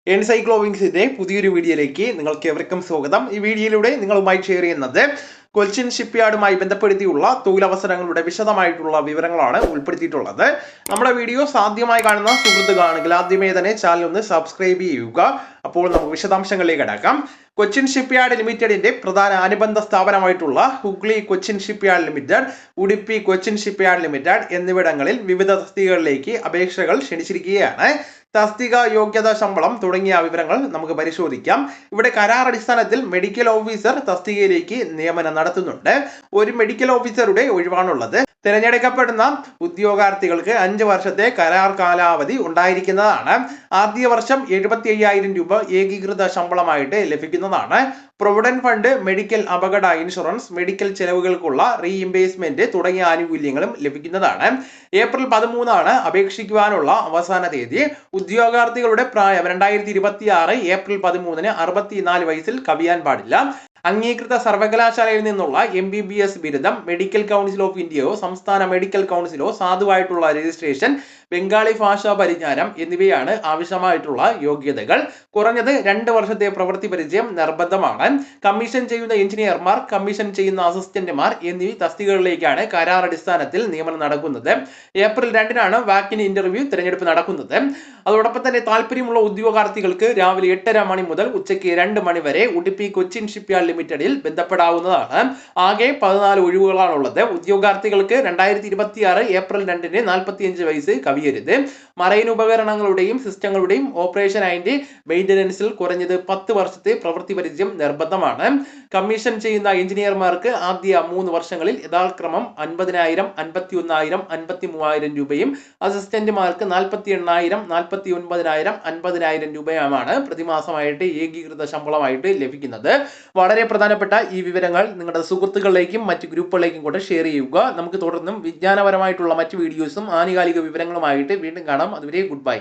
എൻസൈക്ലോവിങ്സിന്റെ പുതിയൊരു വീഡിയോയിലേക്ക് നിങ്ങൾക്ക് എവർക്കും സ്വാഗതം. ഈ വീഡിയോയിലൂടെ നിങ്ങളുമായി ഷെയർ ചെയ്യുന്നത് കൊച്ചിൻ ഷിപ്പ്യാർഡുമായി ബന്ധപ്പെടുത്തിയുള്ള തൊഴിലവസരങ്ങളുടെ വിശദമായിട്ടുള്ള വിവരങ്ങളാണ് ഉൾപ്പെടുത്തിയിട്ടുള്ളത്. നമ്മുടെ വീഡിയോ ആദ്യമായി കാണുന്ന സുഹൃത്തുക്കളാണെങ്കിൽ ആദ്യമേ തന്നെ ചാനൽ ഒന്ന് സബ്സ്ക്രൈബ് ചെയ്യുക. അപ്പോൾ നമുക്ക് വിശദാംശങ്ങളിലേക്ക് കടക്കാം. കൊച്ചിൻ ഷിപ്പ്യാർഡ് ലിമിറ്റഡിന്റെ പ്രധാന അനുബന്ധ സ്ഥാപനമായിട്ടുള്ള Hooghly Cochin shipyard limited, Udupi Cochin shipyard limited എന്നിവിടങ്ങളിൽ വിവിധ തസ്തികകളിലേക്ക് അപേക്ഷകൾ ക്ഷണിച്ചിരിക്കുകയാണ്. തസ്തിക, യോഗ്യത, ശമ്പളം തുടങ്ങിയ വിവരങ്ങൾ നമുക്ക് പരിശോധിക്കാം. ഇവിടെ കരാർ അടിസ്ഥാനത്തിൽ മെഡിക്കൽ ഓഫീസർ തസ്തികയിലേക്ക് നിയമനം നടത്തുന്നുണ്ട്. ഒരു മെഡിക്കൽ ഓഫീസറുടെ ഒഴിവാണുള്ളത്. തിരഞ്ഞെടുക്കപ്പെടുന്ന ഉദ്യോഗാർത്ഥികൾക്ക് 5 വർഷത്തെ കരാർ കാലാവധി ഉണ്ടായിരിക്കുന്നതാണ്. ആദ്യ വർഷം 75,000 രൂപ ഏകീകൃത ശമ്പളമായിട്ട് ലഭിക്കുന്നതാണ്. പ്രൊവിഡന്റ് ഫണ്ട്, മെഡിക്കൽ അപകട ഇൻഷുറൻസ്, മെഡിക്കൽ ചെലവുകൾക്കുള്ള റീഇംബേഴ്സ്മെന്റ് തുടങ്ങിയ ആനുകൂല്യങ്ങളും ലഭിക്കുന്നതാണ്. ഏപ്രിൽ 13 അപേക്ഷിക്കുവാനുള്ള അവസാന തീയതി. ഉദ്യോഗാർത്ഥികളുടെ പ്രായം 2026 ഏപ്രിൽ 13 64 വയസ്സിൽ കവിയാൻ പാടില്ല. അംഗീകൃത സർവകലാശാലയിൽ നിന്നുള്ള MBBS ബിരുദം, മെഡിക്കൽ കൗൺസിൽ ഓഫ് ഇന്ത്യയോ സംസ്ഥാന മെഡിക്കൽ കൗൺസിലോ സാധുവായിട്ടുള്ള രജിസ്ട്രേഷൻ, ബംഗാളി ഭാഷാ പരിജ്ഞാനം എന്നിവയാണ് ആവശ്യമായിട്ടുള്ള യോഗ്യതകൾ. കുറഞ്ഞത് 2 വർഷത്തെ പ്രവൃത്തി പരിചയം നിർബന്ധമാണ്. കമ്മീഷൻ ചെയ്യുന്ന എഞ്ചിനീയർമാർ, കമ്മീഷൻ ചെയ്യുന്ന അസിസ്റ്റന്റുമാർ എന്നീ തസ്തികകളിലേക്കാണ് കരാർ അടിസ്ഥാനത്തിൽ നിയമനം നടക്കുന്നത്. ഏപ്രിൽ 2 വാക്കിൻ ഇന്റർവ്യൂ തിരഞ്ഞെടുപ്പ് നടക്കുന്നത്. അതോടൊപ്പം തന്നെ താല്പര്യമുള്ള ഉദ്യോഗാർത്ഥികൾക്ക് രാവിലെ 8:30 മണി മുതൽ ഉച്ചയ്ക്ക് 2 മണി വരെ ഉടുപ്പി കൊച്ചിൻ ഷിപ്പ്യാർഡ് ലിമിറ്റഡിൽ ബന്ധപ്പെടാവുന്നതാണ്. ആകെ 14 ഒഴിവുകളാണുള്ളത്. ഉദ്യോഗാർത്ഥികൾക്ക് 2026 ഏപ്രിൽ 2 45 വയസ്സ് കവിയരുത്. മറൈൻ ഉപകരണങ്ങളുടെയും സിസ്റ്റങ്ങളുടെയും ഓപ്പറേഷൻ ആൻഡ് മെയിന്റനൻസിൽ കുറഞ്ഞത് 10 വർഷത്തെ പ്രവൃത്തി പരിചയം നിർബന്ധമാണ്. കമ്മീഷൻ ചെയ്യുന്ന എഞ്ചിനീയർമാർക്ക് ആദ്യ 3 വർഷങ്ങളിൽ യഥാക്രമം 50,000, 51,000, 53,000 രൂപയും അസിസ്റ്റന്റുമാർക്ക് 48,000, 49,000, 50,000 രൂപയുമാണ് പ്രതിമാസമായിട്ട് ഏകീകൃത ശമ്പളമായിട്ട് ലഭിക്കുന്നത്. വളരെ പ്രധാനപ്പെട്ട ഈ വിവരങ്ങൾ നിങ്ങളുടെ സുഹൃത്തുക്കളിലേക്കും മറ്റ് ഗ്രൂപ്പുകളിലേക്കും കൂടെ ഷെയർ ചെയ്യുക. നമുക്ക് തുടർന്നും വിജ്ഞാനപരമായിട്ടുള്ള മറ്റ് വീഡിയോസും ആനുകാലിക വിവരങ്ങളുമായിട്ട് വീണ്ടും കാണാം. അതുവരെ ഗുഡ് ബൈ.